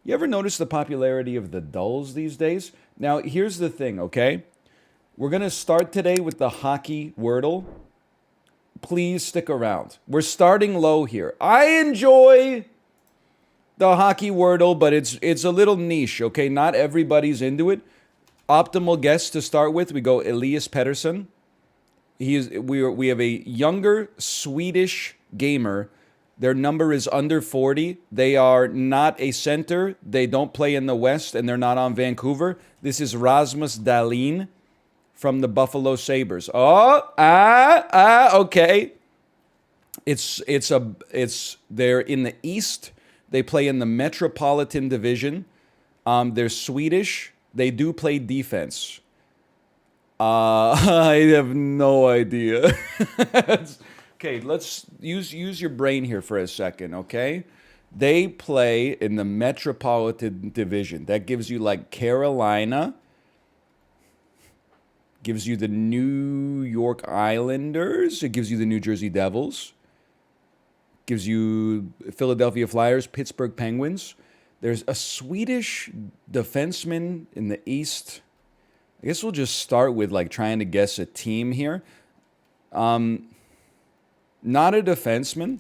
You ever notice the popularity of the dulls these days? Now, here's the thing, okay? We're going to start today with the hockey Wordle. Please stick around. We're starting low here. I enjoy the hockey Wordle, but it's a little niche, okay? Not everybody's into it. Optimal guess to start with, we go Elias Pettersson. We have a younger Swedish gamer. Their number is under 40. They are not a center. They don't play in the West, and they're not on Vancouver. This is Rasmus Dahlin from the Buffalo Sabres. Okay. They're in the East. They play in the Metropolitan Division. They're Swedish. They do play defense. I have no idea. Okay, let's use your brain here for a second, okay? They play in the Metropolitan Division. That gives you like Carolina, gives you the New York Islanders, it gives you the New Jersey Devils, gives you Philadelphia Flyers, Pittsburgh Penguins. There's a Swedish defenseman in the East. I guess we'll just start with like trying to guess a team here. Not a defenseman.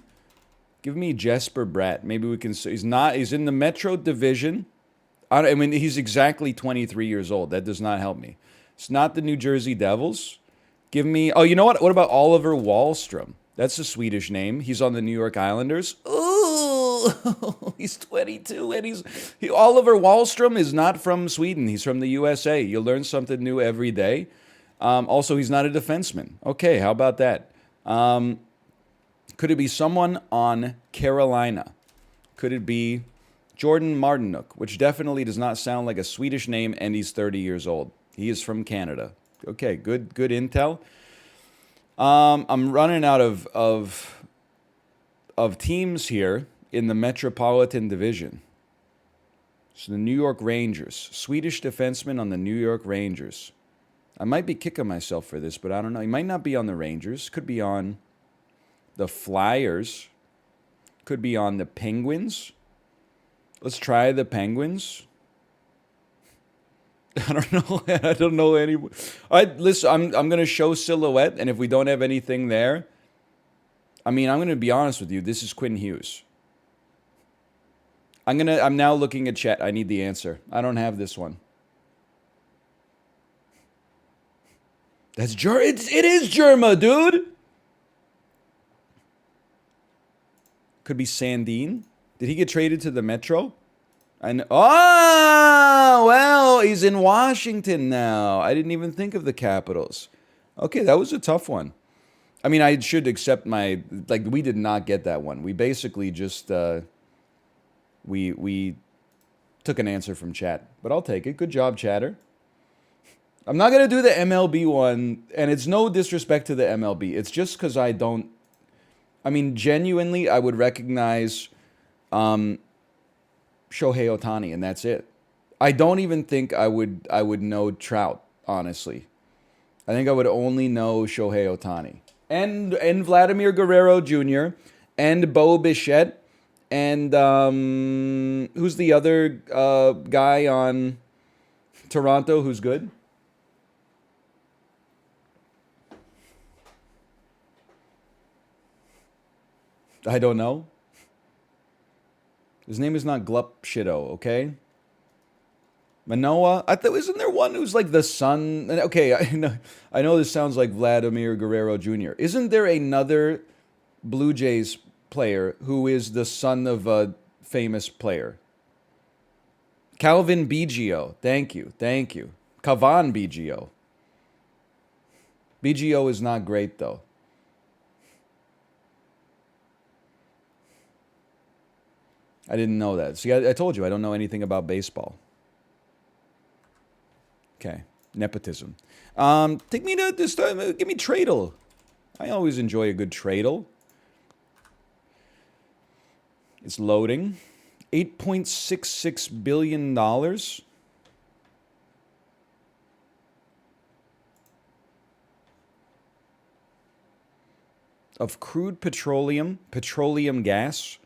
Give me Jesper Bratt. Maybe we can say he's in the Metro Division. I mean, he's exactly 23 years old. That does not help me. It's not the New Jersey Devils. Give me, oh, you know what? What about Oliver Wahlstrom? That's a Swedish name. He's on the New York Islanders. Ooh, he's 22 and Oliver Wahlstrom is not from Sweden. He's from the USA. You learn something new every day. Also, he's not a defenseman. Okay, how about that? Could it be someone on Carolina? Could it be Jordan Martinook, which definitely does not sound like a Swedish name, and he's 30 years old. He is from Canada. Okay, good intel. I'm running out of teams here in the Metropolitan Division. So the New York Rangers, Swedish defenseman on the New York Rangers. I might be kicking myself for this, but I don't know. He might not be on the Rangers. Could be on the Flyers. Could be on the Penguins. Let's try the Penguins. I don't know. I don't know any. All right, listen. I'm going to show silhouette, and if we don't have anything there, I mean, I'm going to be honest with you. This is Quinn Hughes. I'm now looking at chat. I need the answer. I don't have this one. That's it is Germa, dude. Could be Sandin. Did he get traded to the Metro? Oh, well, he's in Washington now. I didn't even think of the Capitals. Okay, that was a tough one. I mean, I should accept we did not get that one. We basically just, we took an answer from chat. But I'll take it. Good job, chatter. I'm not going to do the MLB one, and it's no disrespect to the MLB. It's just because genuinely, I would recognize Shohei Ohtani, and that's it. I don't even think I would know Trout, honestly. I think I would only know Shohei Ohtani. And Vladimir Guerrero Jr., and Bo Bichette, and who's the other guy on Toronto who's good? I don't know. His name is not Glup Shitto, okay? Manoa? Isn't there one who's like the son? Okay, I know this sounds like Vladimir Guerrero Jr. Isn't there another Blue Jays player who is the son of a famous player? Calvin Biggio. Thank you. Cavan Biggio. Biggio is not great, though. I didn't know that. See, I told you I don't know anything about baseball. Okay, nepotism. Take me to this time. Give me Tradle. I always enjoy a good Tradle. It's loading. $8.66 billion. Of crude petroleum gas,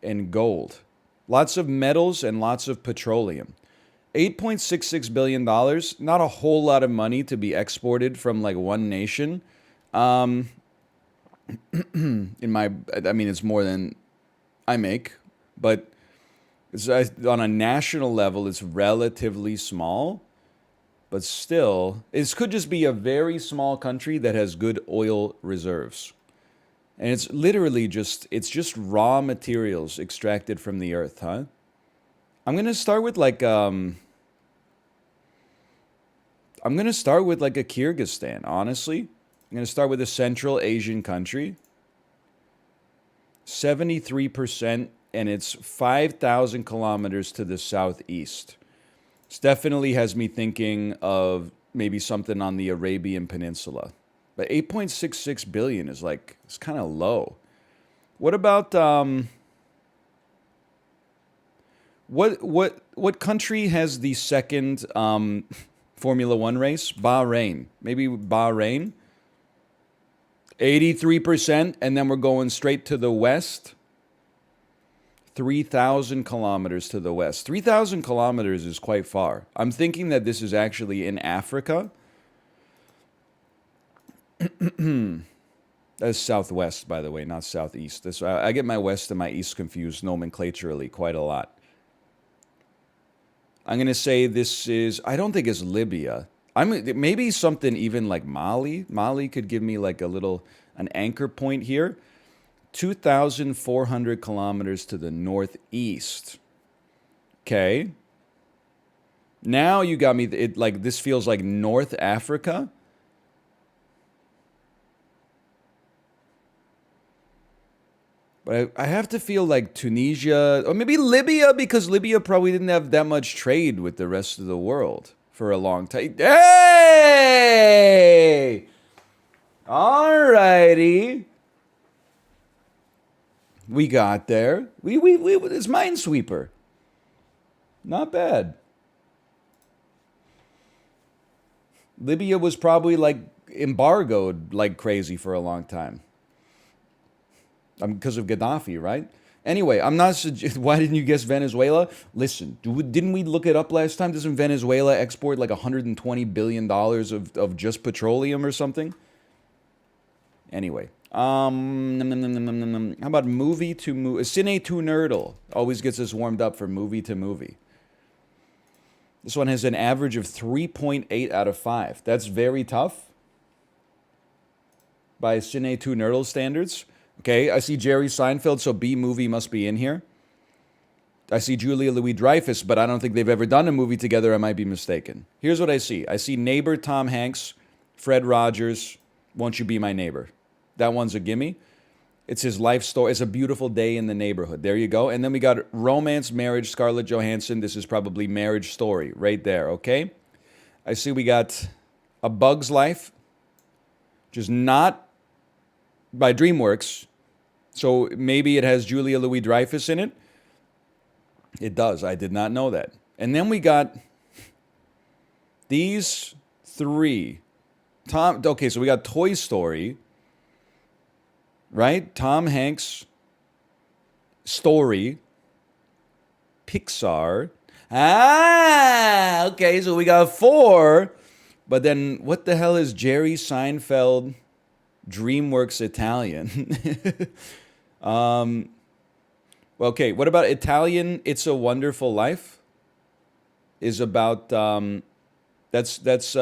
and gold. Lots of metals and lots of petroleum. $8.66 billion, not a whole lot of money to be exported from like one nation. In my, I mean, it's more than I make, but it's, on a national level, it's relatively small. But still, this could just be a very small country that has good oil reserves. And it's literally just raw materials extracted from the earth, huh? I'm gonna start with like I'm gonna start with like a Kyrgyzstan, honestly. I'm gonna start with a Central Asian country. 73%, and it's 5,000 kilometers to the southeast. This definitely has me thinking of maybe something on the Arabian Peninsula. But 8.66 billion is like, it's kind of low. What about what country has the second Formula 1 race? Bahrain. Maybe Bahrain. 83%, and then we're going straight to the west. 3,000 kilometers to the west. 3,000 kilometers is quite far. I'm thinking that this is actually in Africa. That's southwest, by the way, not southeast. This, I get my west and my east confused nomenclaturally quite a lot. I'm going to say this is, I don't think it's Libya. Maybe something even like Mali. Mali could give me like an anchor point here. 2,400 kilometers to the northeast. Okay. Now you got me, like, this feels like North Africa. But I have to feel like Tunisia, or maybe Libya, because Libya probably didn't have that much trade with the rest of the world for a long time. Hey! Alrighty. We got there. It's Minesweeper. Not bad. Libya was probably like embargoed like crazy for a long time. Because of Gaddafi, right? Anyway, I'm not. Why didn't you guess Venezuela? Listen, didn't we look it up last time? Doesn't Venezuela export like $120 billion of just petroleum or something? Anyway, how about movie to movie? Cine to Nerdle always gets us warmed up for movie to movie. This one has an average of 3.8 out of 5. That's very tough by Cine to Nerdle standards. Okay, I see Jerry Seinfeld, so B movie must be in here. I see Julia Louis-Dreyfus, but I don't think they've ever done a movie together. I might be mistaken. Here's what I see. I see Neighbor Tom Hanks, Fred Rogers, Won't You Be My Neighbor. That one's a gimme. It's his life story. It's a beautiful day in the neighborhood. There you go. And then we got Romance, Marriage, Scarlett Johansson. This is probably Marriage Story right there, okay? I see we got A Bug's Life, which is not by DreamWorks. So maybe it has Julia Louis-Dreyfus in it. It does. I did not know that. And then we got these three. Okay, so we got Toy Story, right? Tom Hanks, Story, Pixar. Okay, so we got 4. But then what the hell is Jerry Seinfeld, DreamWorks Italian? Okay, what about Italian It's a Wonderful Life? Is about, that's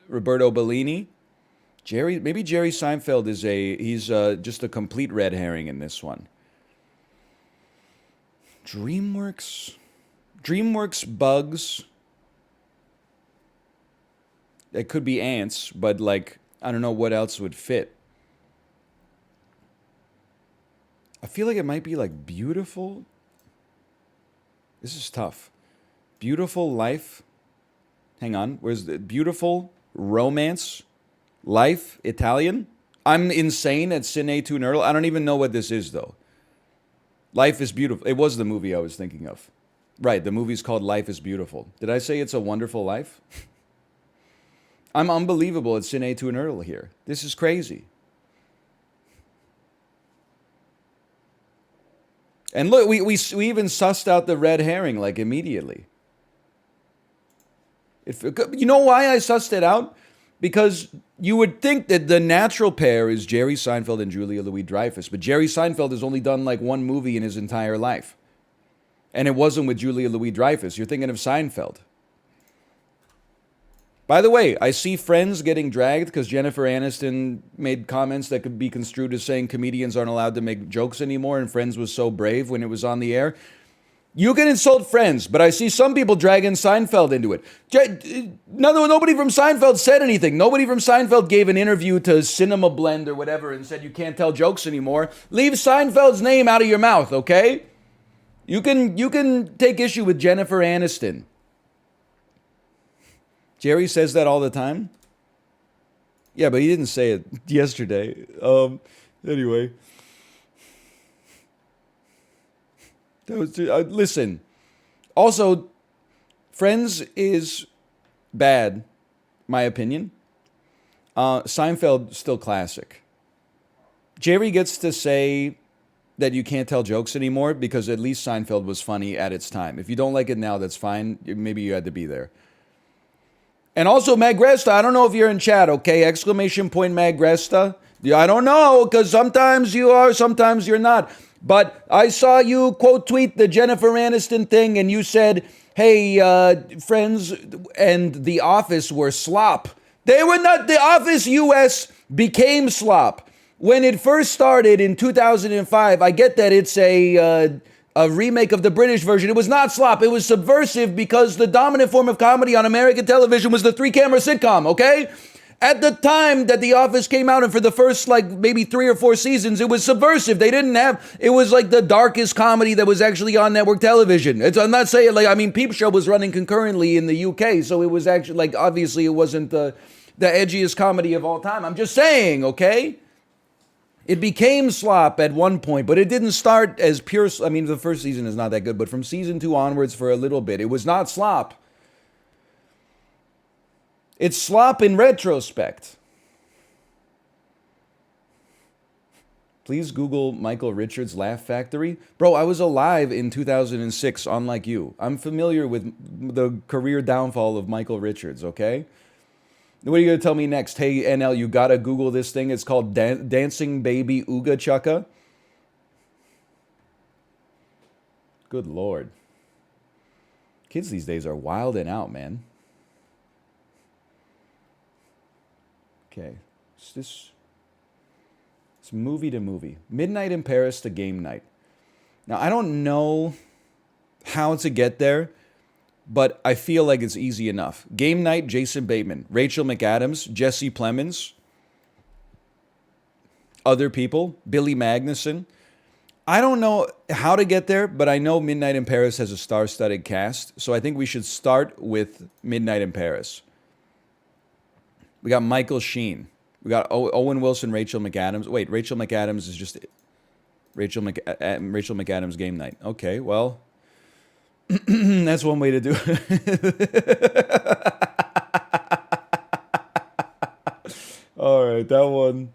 Roberto Bellini. Maybe Jerry Seinfeld is he's just a complete red herring in this one. DreamWorks bugs. It could be ants, but like, I don't know what else would fit. I feel like it might be like Beautiful. This is tough. Beautiful Life. Hang on. Where's the Beautiful Romance? Life, Italian. I'm insane at Cine to Nerdle. I don't even know what this is, though. Life is Beautiful. It was the movie I was thinking of. Right, the movie's called Life is Beautiful. Did I say It's a Wonderful Life? I'm unbelievable at Cine to Nerdle here. This is crazy. And look, we even sussed out the red herring like immediately. You know why I sussed it out? Because you would think that the natural pair is Jerry Seinfeld and Julia Louis-Dreyfus, but Jerry Seinfeld has only done like one movie in his entire life. And it wasn't with Julia Louis-Dreyfus. You're thinking of Seinfeld. By the way, I see Friends getting dragged because Jennifer Aniston made comments that could be construed as saying comedians aren't allowed to make jokes anymore, and Friends was so brave when it was on the air. You can insult Friends, but I see some people dragging Seinfeld into it. Nobody from Seinfeld said anything. Nobody from Seinfeld gave an interview to Cinema Blend or whatever and said you can't tell jokes anymore. Leave Seinfeld's name out of your mouth, okay? You can take issue with Jennifer Aniston. Jerry says that all the time. Yeah, but he didn't say it yesterday. Anyway. That was listen. Also, Friends is bad, my opinion. Seinfeld still classic. Jerry gets to say that you can't tell jokes anymore because at least Seinfeld was funny at its time. If you don't like it now, that's fine. Maybe you had to be there. And also, Magresta, I don't know if you're in chat, okay? Exclamation point Magresta. I don't know, because sometimes you are, sometimes you're not. But I saw you quote tweet the Jennifer Aniston thing, and you said, hey, Friends and The Office were slop. They were not. The Office US became slop. When it first started in 2005, I get that it's a remake of the British version. It was not slop. It was subversive because the dominant form of comedy on American television was the three-camera sitcom, okay? At the time that The Office came out and for the first like maybe 3 or 4 seasons, it was subversive. They didn't have, it was like the darkest comedy that was actually on network television. I'm not saying like, I mean, Peep Show was running concurrently in the UK. So it was actually like, obviously it wasn't the edgiest comedy of all time. I'm just saying, okay? It became slop at one point, but it didn't start as pure. I mean, the first season is not that good, but from season 2 onwards for a little bit, it was not slop. It's slop in retrospect. Please Google Michael Richards' Laugh Factory. Bro, I was alive in 2006, unlike you. I'm familiar with the career downfall of Michael Richards, okay? What are you going to tell me next? Hey, NL, you got to Google this thing. It's called Dancing Baby Ooga Chukka. Good Lord. Kids these days are wilding out, man. Okay. It's movie to movie. Midnight in Paris to game night. Now, I don't know how to get there, but I feel like it's easy enough. Game night, Jason Bateman, Rachel McAdams, Jesse Plemons, other people, Billy Magnuson. I don't know how to get there, but I know Midnight in Paris has a star-studded cast, so I think we should start with Midnight in Paris. We got Michael Sheen. We got Owen Wilson, Rachel McAdams. Wait, Rachel McAdams is just Rachel McAdams game night. Okay, well, that's one way to do it. All right, that one.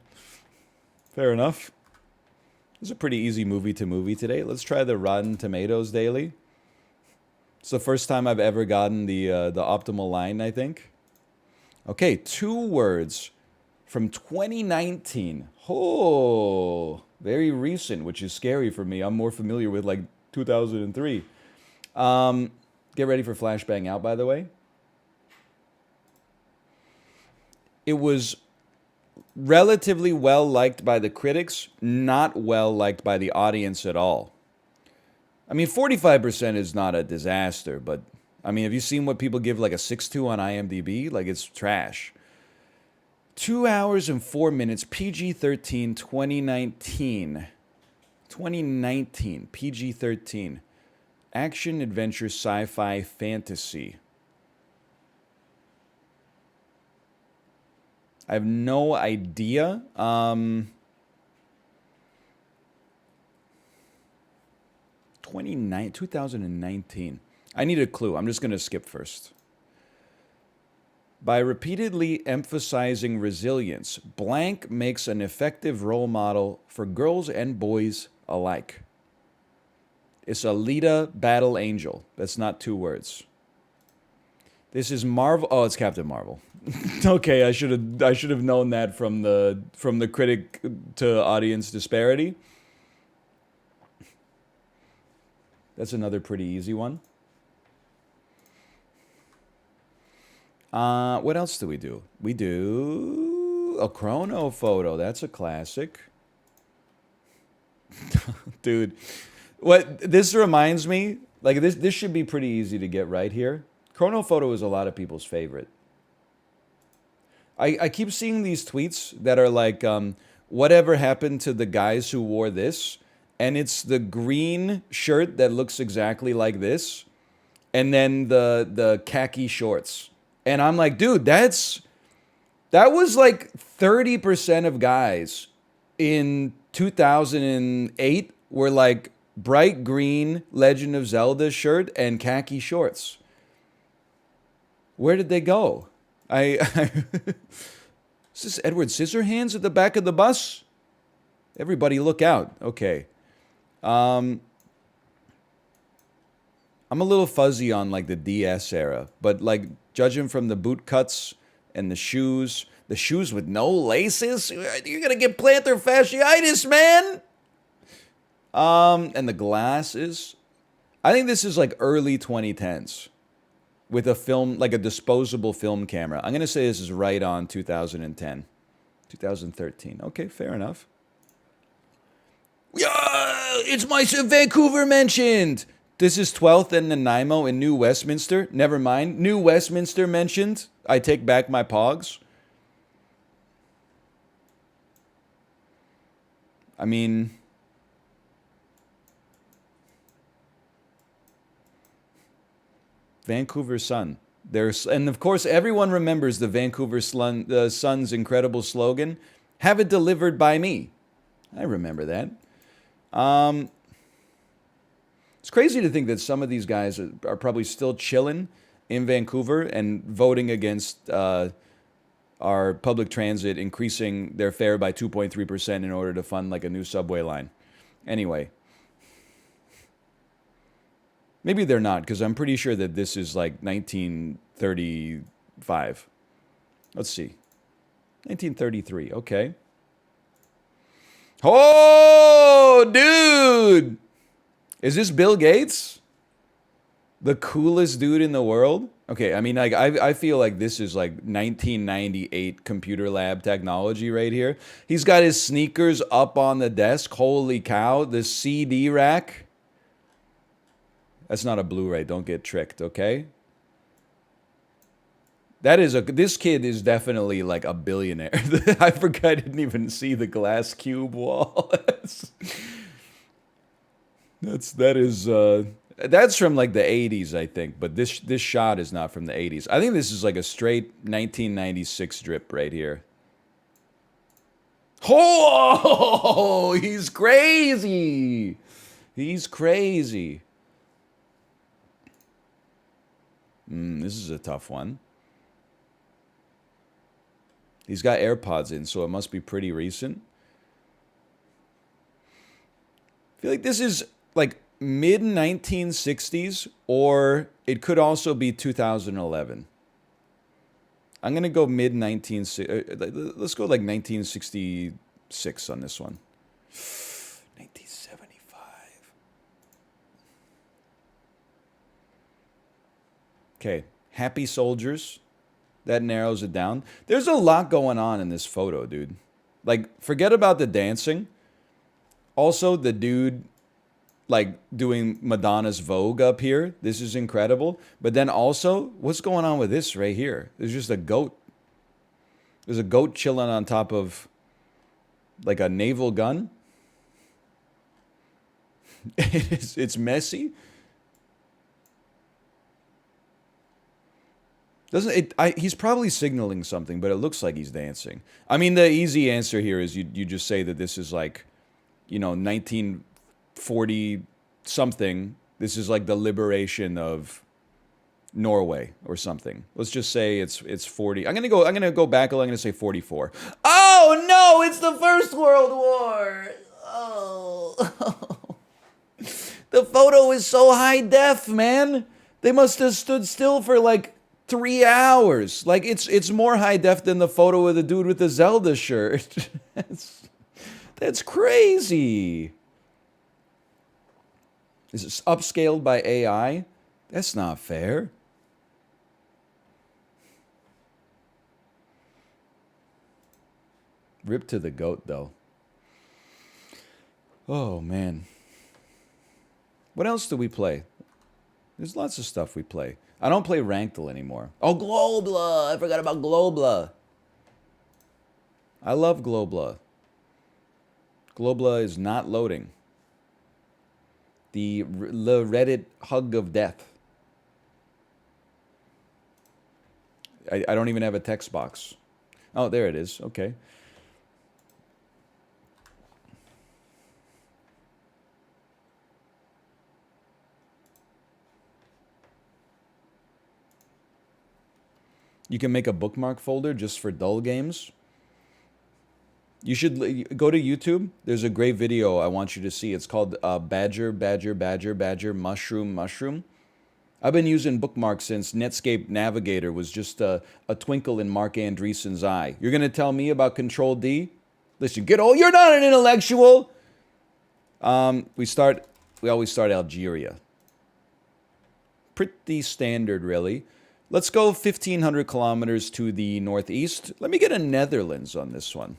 Fair enough. It's a pretty easy movie to movie today. Let's try the Rotten Tomatoes daily. It's the first time I've ever gotten the optimal line, I think. Okay, 2 words from 2019. Oh, very recent, which is scary for me. I'm more familiar with like 2003. Get ready for Flashbang Out, by the way. It was relatively well liked by the critics, not well liked by the audience at all. I mean, 45% is not a disaster, but I mean, have you seen what people give like a 6.2 on IMDb? Like, it's trash. 2 hours and 4 minutes, PG-13, 2019. 2019, PG-13. Action, adventure, sci-fi, fantasy. I have no idea. 2019. I need a clue. I'm just going to skip first. By repeatedly emphasizing resilience, blank makes an effective role model for girls and boys alike. It's Alita Battle Angel. That's not 2 words. This is Marvel. Oh, it's Captain Marvel. Okay, I should have known that from the critic to audience disparity. That's another pretty easy one. What else do? We do a ChronoPhoto. That's a classic. Dude, what this reminds me, like this should be pretty easy to get right here. ChronoPhoto is a lot of people's favorite. I keep seeing these tweets that are like, whatever happened to the guys who wore this? And it's the green shirt that looks exactly like this, and then the khaki shorts. And I'm like, dude, that was like 30% of guys in 2008 were like bright green Legend of Zelda shirt and khaki shorts. Where did they go? Is this Edward Scissorhands at the back of the bus? Everybody look out. Okay. I'm a little fuzzy on like the DS era, but like judging from the boot cuts and the shoes with no laces, you're gonna get plantar fasciitis, man. And the glasses. I think this is like early 2010s with a film, like a disposable film camera. I'm gonna say this is right on 2010, 2013. Okay, fair enough. Yeah, it's my Vancouver mentioned. This is 12th and Nanaimo in New Westminster. Never mind. New Westminster mentioned. I take back my pogs. I mean, Vancouver Sun. And of course, everyone remembers the Vancouver Sun's incredible slogan, "Have it delivered by me." I remember that. It's crazy to think that some of these guys are probably still chilling in Vancouver and voting against our public transit increasing their fare by 2.3% in order to fund like a new subway line. Anyway. Maybe they're not, because I'm pretty sure that this is like 1935. Let's see. 1933, okay. Oh, dude! Is this Bill Gates? The coolest dude in the world? Okay, I mean, like, I feel like this is like 1998 computer lab technology right here. He's got his sneakers up on the desk. Holy cow. The CD rack. That's not a Blu-ray. Don't get tricked, okay? This kid is definitely like a billionaire. I forgot I didn't even see the glass cube wall. That's from like the 80s, I think, but this shot is not from the 80s. I think this is like a straight 1996 drip right here. Oh, he's crazy. He's crazy. This is a tough one. He's got AirPods in, so it must be pretty recent. I feel like this is like mid-1960s, or it could also be 2011. I'm going to go mid-1960s. Let's go like 1966 on this one. 1975. Okay, Happy Soldiers. That narrows it down. There's a lot going on in this photo, dude. Like, forget about the dancing. Also, the dude, like, doing Madonna's Vogue up here. This is incredible. But then also, what's going on with this right here? There's just a goat. There's a goat chilling on top of, like, a naval gun. It's messy. He's probably signaling something, but it looks like he's dancing. I mean, the easy answer here is you just say that this is like, 1940 something. This is like the liberation of Norway or something. Let's just say it's 40. I'm gonna go back. I'm gonna say 44. Oh no! It's the First World War. Oh. The photo is so high def, man. They must have stood still for like 3 hours. Like it's more high def than the photo of the dude with the Zelda shirt. That's crazy. Is it upscaled by AI? That's not fair. Rip to the goat, though. Oh, man. What else do we play? There's lots of stuff we play. I don't play Rankedle anymore. Oh, Globle! I forgot about Globle. I love Globle. Globle is not loading. The Reddit hug of death. I don't even have a text box. Oh, there it is. Okay. You can make a bookmark folder just for dull games. You should go to YouTube. There's a great video I want you to see. It's called Badger, Badger, Badger, Badger, Mushroom, Mushroom. I've been using bookmarks since Netscape Navigator was just a twinkle in Mark Andreessen's eye. You're going to tell me about Control D? Listen, you're not an intellectual! We always start Algeria. Pretty standard, really. Let's go 1,500 kilometers to the northeast. Let me get a Netherlands on this one.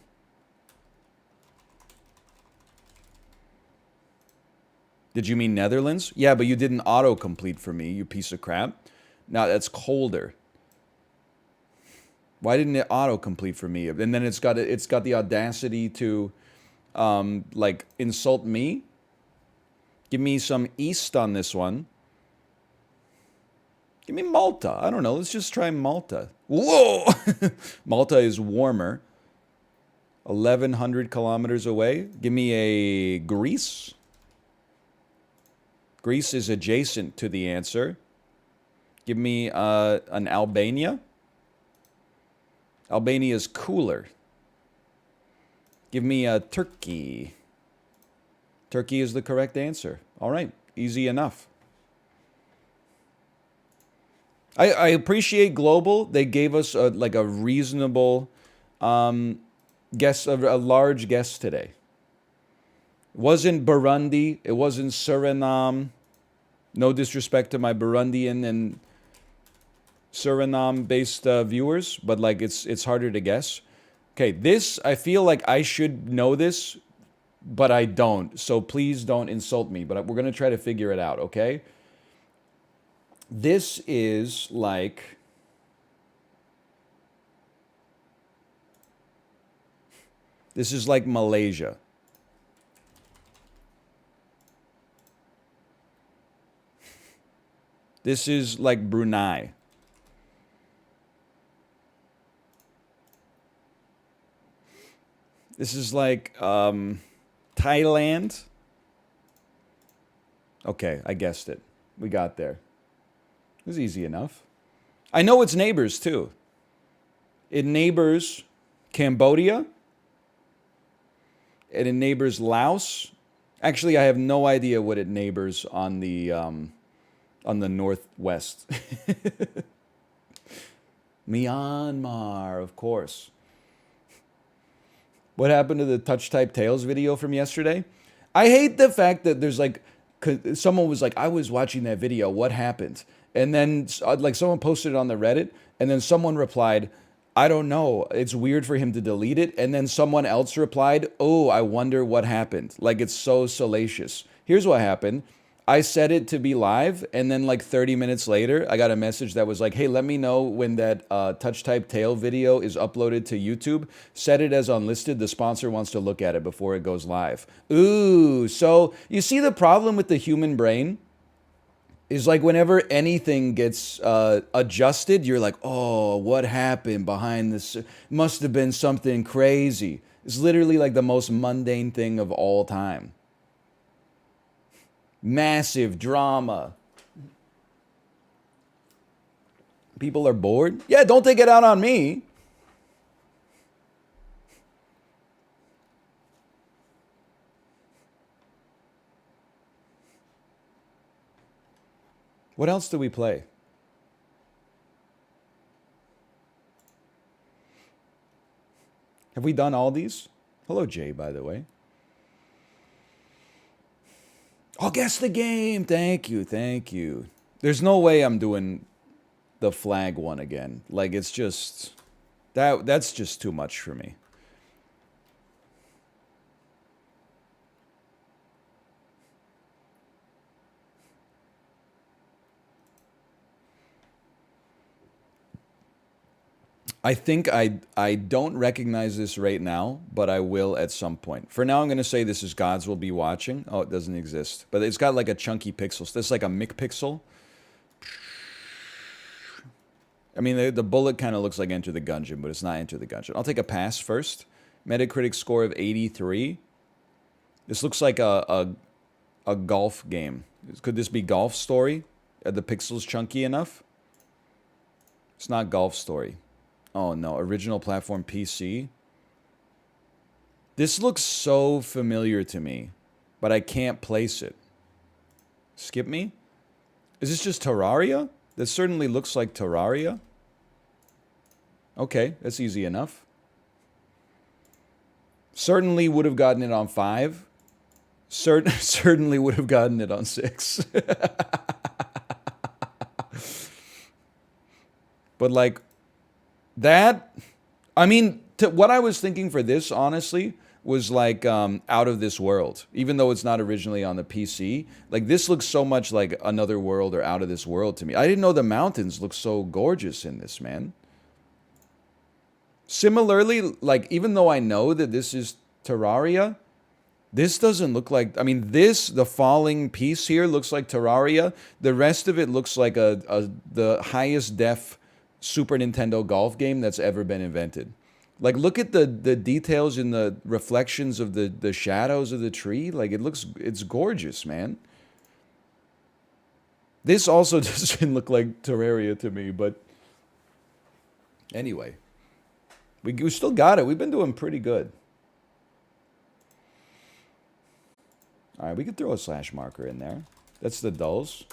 Did you mean Netherlands? Yeah, but you didn't autocomplete for me, you piece of crap. Now that's colder. Why didn't it autocomplete for me? And then it's got the audacity to like insult me. Give me some east on this one. Give me Malta. I don't know. Let's just try Malta. Whoa! Malta is warmer. 1,100 kilometers away. Give me a Greece. Greece is adjacent to the answer. Give me an Albania. Albania is cooler. Give me a Turkey. Turkey is the correct answer. All right, easy enough. I appreciate Globle. They gave us a reasonable guess, a large guess today. It wasn't Burundi. It wasn't Suriname. No disrespect to my Burundian and Suriname-based viewers, but like it's harder to guess. Okay, this, I feel like I should know this, but I don't. So please don't insult me, but we're going to try to figure it out, okay? This is like... This is like Malaysia. This is like Brunei. This is like Thailand. Okay, I guessed it. We got there. It was easy enough. I know its neighbors, too. It neighbors Cambodia. And it neighbors Laos. Actually, I have no idea what it neighbors on the northwest. Myanmar, of course. What happened to the Touch Type Tales video from yesterday? I hate the fact that there's like, someone was like, I was watching that video, what happened? And then like someone posted it on the Reddit, and then someone replied, I don't know, it's weird for him to delete it. And then someone else replied, oh, I wonder what happened. Like, it's so salacious. Here's what happened. I set it to be live, and then like 30 minutes later, I got a message that was like, hey, let me know when that Touch Type Tail video is uploaded to YouTube. Set it as unlisted. The sponsor wants to look at it before it goes live. Ooh, so you see the problem with the human brain? Is like whenever anything gets adjusted, you're like, oh, what happened behind this? Must have been something crazy. It's literally like the most mundane thing of all time. Massive drama. People are bored? Yeah, don't take it out on me. What else do we play? Have we done all these? Hello, Jay, by the way. Oh, guess the game. Thank you, thank you. There's no way I'm doing the flag one again. Like, it's just... That's just too much for me. I think I don't recognize this right now, but I will at some point. For now, I'm going to say this is Gods Will Be Watching. Oh, it doesn't exist. But it's got like a chunky pixel. So this is like a McPixel. I mean, the bullet kind of looks like Enter the Gungeon, but it's not Enter the Gungeon. I'll take a pass first. Metacritic score of 83. This looks like a golf game. Could this be Golf Story? Are the pixels chunky enough? It's not Golf Story. Oh no, original platform PC. This looks so familiar to me, but I can't place it. Skip me? Is this just Terraria? This certainly looks like Terraria. Okay, that's easy enough. Certainly would have gotten it on 5. Certainly would have gotten it on 6. But like... that, I mean, what I was thinking for this, honestly, was like Out of This World. Even though it's not originally on the PC, like this looks so much like Another World or Out of This World to me. I didn't know the mountains look so gorgeous in this, man. Similarly, like even though I know that this is Terraria, this doesn't look like, I mean, the falling piece here looks like Terraria. The rest of it looks like the highest def Super Nintendo golf game that's ever been invented. Like, look at the details in the reflections of the shadows of the tree. Like, it's gorgeous, man. This also doesn't look like Terraria to me, but anyway. We still got it. We've been doing pretty good. All right, we could throw a slash marker in there. That's the dulls.